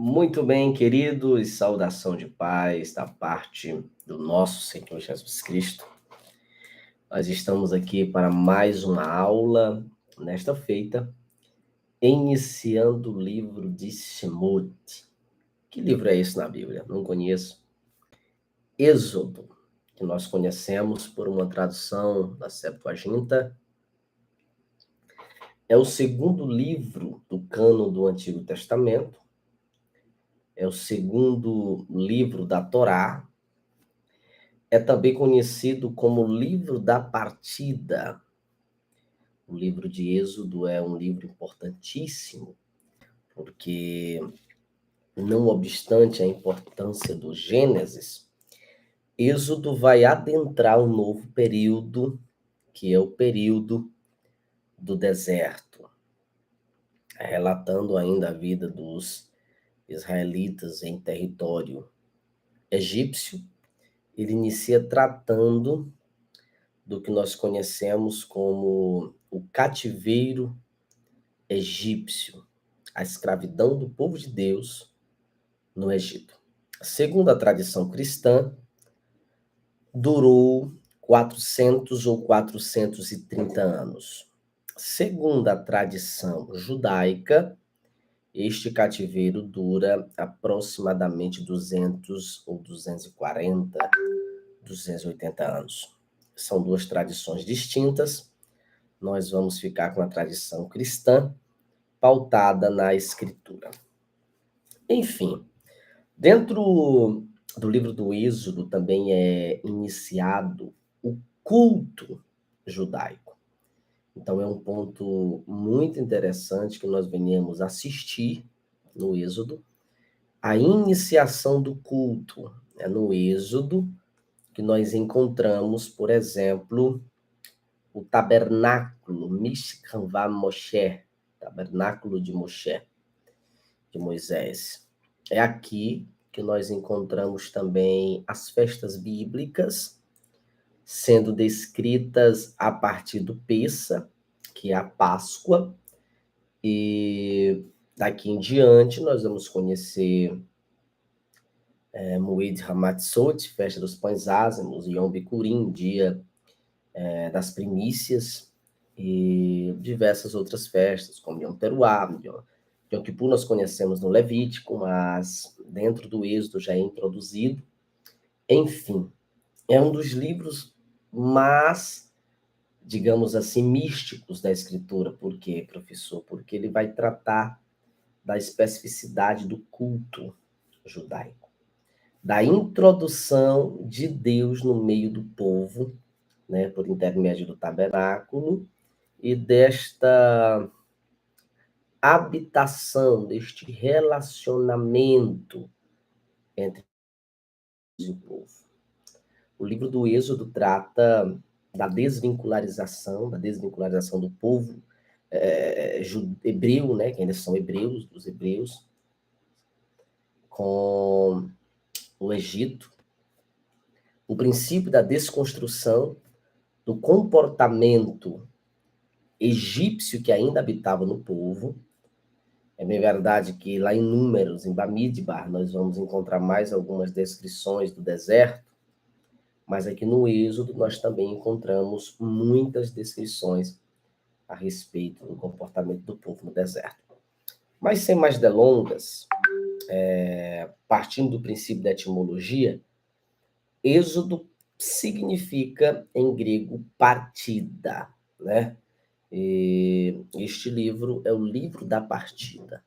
Muito bem, queridos, saudação de paz da parte do nosso Senhor Jesus Cristo. Nós estamos aqui para mais uma aula nesta feita, iniciando o livro de Shemot. Que livro é esse na Bíblia? Não conheço. Êxodo, que nós conhecemos por uma tradução da Septuaginta. É o segundo livro do cânon do Antigo Testamento. É o segundo livro da Torá. É também conhecido como livro da partida. O livro de Êxodo é um livro importantíssimo, porque, não obstante a importância do Gênesis, Êxodo vai adentrar um novo período, que é o período do deserto, relatando ainda a vida dos israelitas em território egípcio. Ele inicia tratando do que nós conhecemos como o cativeiro egípcio, a escravidão do povo de Deus no Egito. Segundo a tradição cristã, durou 400 ou 430 anos. Segundo a tradição judaica, este cativeiro dura aproximadamente 200 ou 240, 280 anos. São duas tradições distintas. Nós vamos ficar com a tradição cristã, pautada na Escritura. Enfim, dentro do livro do Êxodo também é iniciado o culto judaico. Então, é um ponto muito interessante que nós venhamos assistir no Êxodo, a iniciação do culto. É no Êxodo que nós encontramos, por exemplo, o tabernáculo, Mishkan Moshe, tabernáculo de Moshe, de Moisés. É aqui que nós encontramos também as festas bíblicas, sendo descritas a partir do Pessa, que é a Páscoa, e daqui em diante nós vamos conhecer Moed Hamatzot, festa dos pães ázimos, Yom Bikurim, dia das primícias, e diversas outras festas, como Yom Teruah, Yom Kippur nós conhecemos no Levítico, mas dentro do Êxodo já é introduzido. Enfim, é um dos livros mais, digamos assim, místicos da Escritura. Por quê, professor? Porque ele vai tratar da especificidade do culto judaico, da introdução de Deus no meio do povo, né, por intermédio do tabernáculo, e desta habitação, deste relacionamento entre Deus e o povo. O livro do Êxodo trata da desvincularização do povo hebreu, né, que ainda são hebreus, dos hebreus, com o Egito, o princípio da desconstrução do comportamento egípcio que ainda habitava no povo. É bem verdade que lá em Números, em Bamidbar, nós vamos encontrar mais algumas descrições do deserto, mas aqui no Êxodo nós também encontramos muitas descrições a respeito do comportamento do povo no deserto. Mas sem mais delongas, partindo do princípio da etimologia, Êxodo significa em grego partida, né? E este livro é o livro da partida.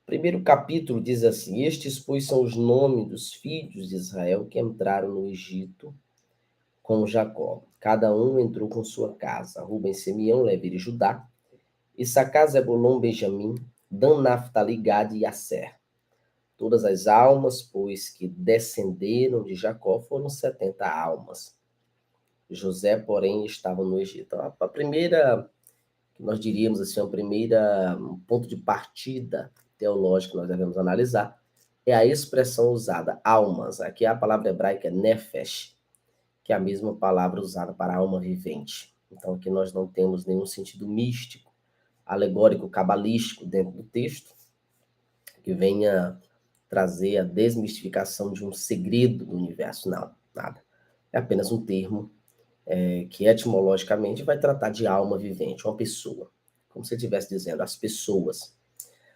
O primeiro capítulo diz assim: estes, pois, são os nomes dos filhos de Israel que entraram no Egito com Jacó. Cada um entrou com sua casa. Ruben, Simeão, Levi e Judá. Issacar, Zebulon, Benjamim, Dan, Naftali, Gad e Asser. Todas as almas, pois, que descenderam de Jacó foram 70 almas. José, porém, estava no Egito. A primeira, que nós diríamos assim, um ponto de partida teológico que nós devemos analisar, é a expressão usada, almas. Aqui a palavra hebraica é nefesh, que é a mesma palavra usada para alma vivente. Então aqui nós não temos nenhum sentido místico, alegórico, cabalístico dentro do texto, que venha trazer a desmistificação de um segredo do universo. Não, nada. É apenas um termo que etimologicamente vai tratar de alma vivente, uma pessoa. Como se ele estivesse dizendo, as pessoas.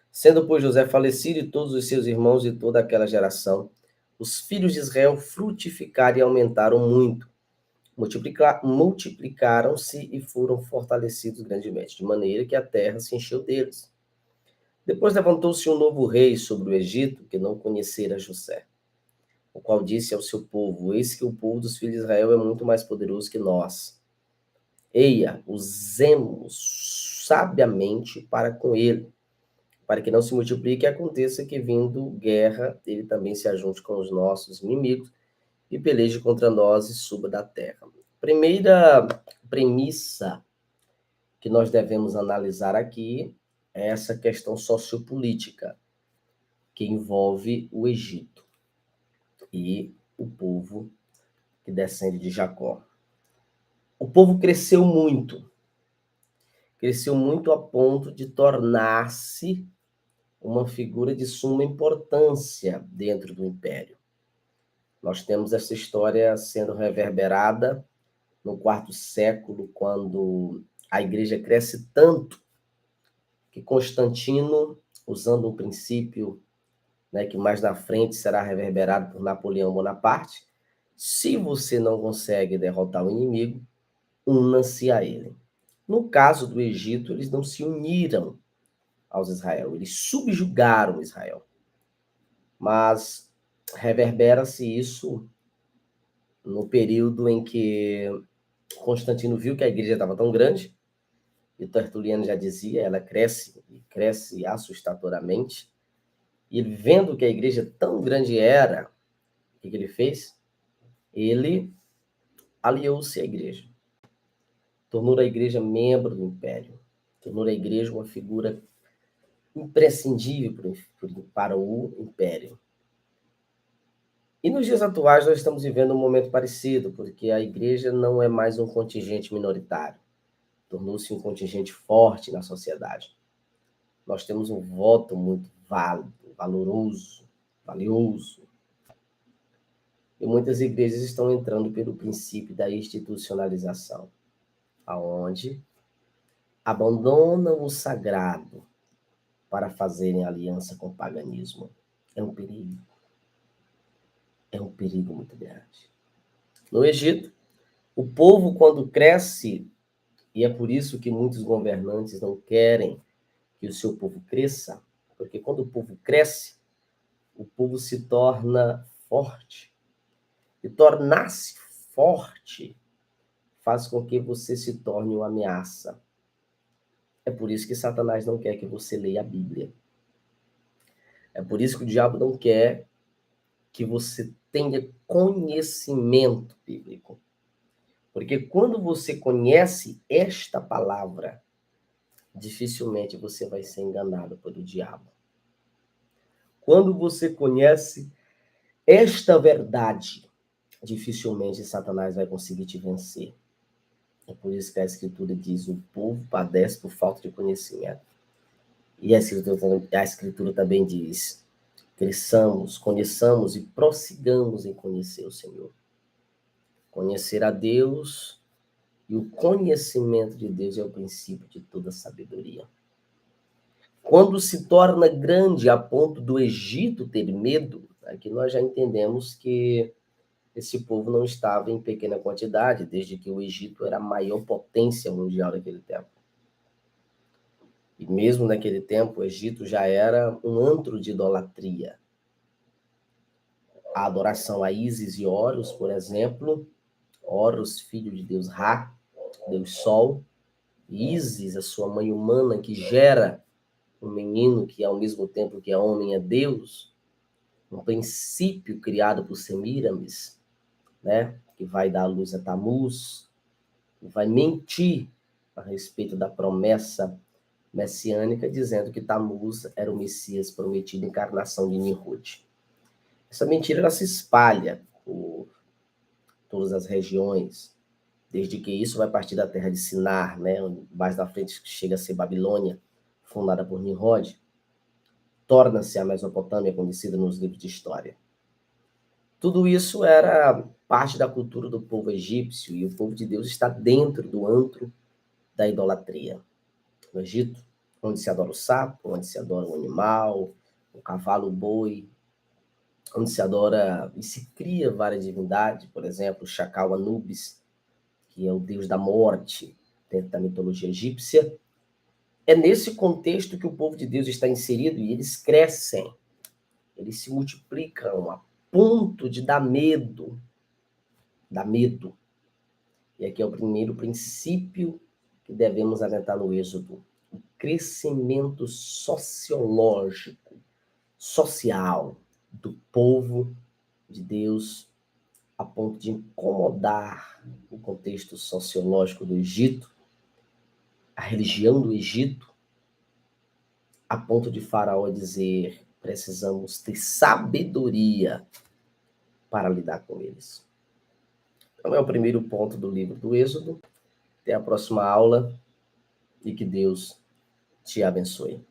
Sendo, pois, José falecido e todos os seus irmãos de toda aquela geração, os filhos de Israel frutificaram e aumentaram muito. Multiplicaram-se e foram fortalecidos grandemente, de maneira que a terra se encheu deles. Depois levantou-se um novo rei sobre o Egito, que não conhecera José, o qual disse ao seu povo: Eis que o povo dos filhos de Israel é muito mais poderoso que nós. Eia, usemos sabiamente para com ele, para que não se multiplique e aconteça que, vindo guerra, ele também se ajunte com os nossos inimigos e peleje contra nós e suba da terra. Primeira premissa que nós devemos analisar aqui é essa questão sociopolítica que envolve o Egito e o povo que descende de Jacó. O povo cresceu muito a ponto de tornar-se uma figura de suma importância dentro do império. Nós temos essa história sendo reverberada no quarto século, quando a igreja cresce tanto que Constantino, usando um princípio, né, que mais na frente será reverberado por Napoleão Bonaparte, se você não consegue derrotar o inimigo, una-se a ele. No caso do Egito, eles não se uniram aos Israel, eles subjugaram Israel. Mas reverbera-se isso no período em que Constantino viu que a igreja estava tão grande, e Tertuliano já dizia, ela cresce, e cresce assustadoramente, e ele, vendo que a igreja tão grande era, o que ele fez? Ele aliou-se à igreja, tornou a igreja membro do império, tornou a igreja uma figura imprescindível para o império. E nos dias atuais nós estamos vivendo um momento parecido, porque a igreja não é mais um contingente minoritário, tornou-se um contingente forte na sociedade. Nós temos um voto muito válido, valioso. E muitas igrejas estão entrando pelo princípio da institucionalização, aonde abandonam o sagrado para fazerem aliança com o paganismo. É um perigo. É um perigo muito grande. No Egito, o povo, quando cresce, e é por isso que muitos governantes não querem que o seu povo cresça, porque quando o povo cresce, o povo se torna forte. E tornar-se forte faz com que você se torne uma ameaça. É por isso que Satanás não quer que você leia a Bíblia. É por isso que o diabo não quer que você tenha conhecimento bíblico. Porque quando você conhece esta palavra, dificilmente você vai ser enganado pelo diabo. Quando você conhece esta verdade, dificilmente Satanás vai conseguir te vencer. É por isso que a Escritura diz: o povo padece por falta de conhecimento. E a Escritura também diz: cresçamos, conheçamos e prossigamos em conhecer o Senhor. Conhecer a Deus, e o conhecimento de Deus é o princípio de toda sabedoria. Quando se torna grande a ponto do Egito ter medo, aqui nós já entendemos que esse povo não estava em pequena quantidade, desde que o Egito era a maior potência mundial daquele tempo. E mesmo naquele tempo, o Egito já era um antro de idolatria. A adoração a Ísis e Horus, por exemplo, Horus, filho de Deus Ra, Deus Sol, Ísis, a sua mãe humana, que gera um menino que ao mesmo tempo que é homem é Deus, um princípio criado por Semíramis, né, que vai dar a luz a Tamuz, vai mentir a respeito da promessa messiânica, dizendo que Tamuz era o Messias prometido, encarnação de Nimrod. Essa mentira ela se espalha por todas as regiões, desde que isso vai partir da terra de Sinar, né, mais na frente chega a ser Babilônia, fundada por Nimrod. torna-se a Mesopotâmia conhecida nos livros de história. Tudo isso era parte da cultura do povo egípcio, e o povo de Deus está dentro do antro da idolatria. No Egito, onde se adora o sapo, onde se adora o animal, o cavalo, o boi, onde se adora e se cria várias divindades, por exemplo, o chacal Anubis, que é o deus da morte dentro da mitologia egípcia. É nesse contexto que o povo de Deus está inserido, e eles crescem, eles se multiplicam a ponto de dar medo. Dá medo. E aqui é o primeiro princípio que devemos atentar no Êxodo: o crescimento sociológico, social do povo de Deus, a ponto de incomodar o contexto sociológico do Egito, a religião do Egito, a ponto de Faraó dizer: precisamos ter sabedoria para lidar com eles. Então é o primeiro ponto do livro do Êxodo. Até a próxima aula e que Deus te abençoe.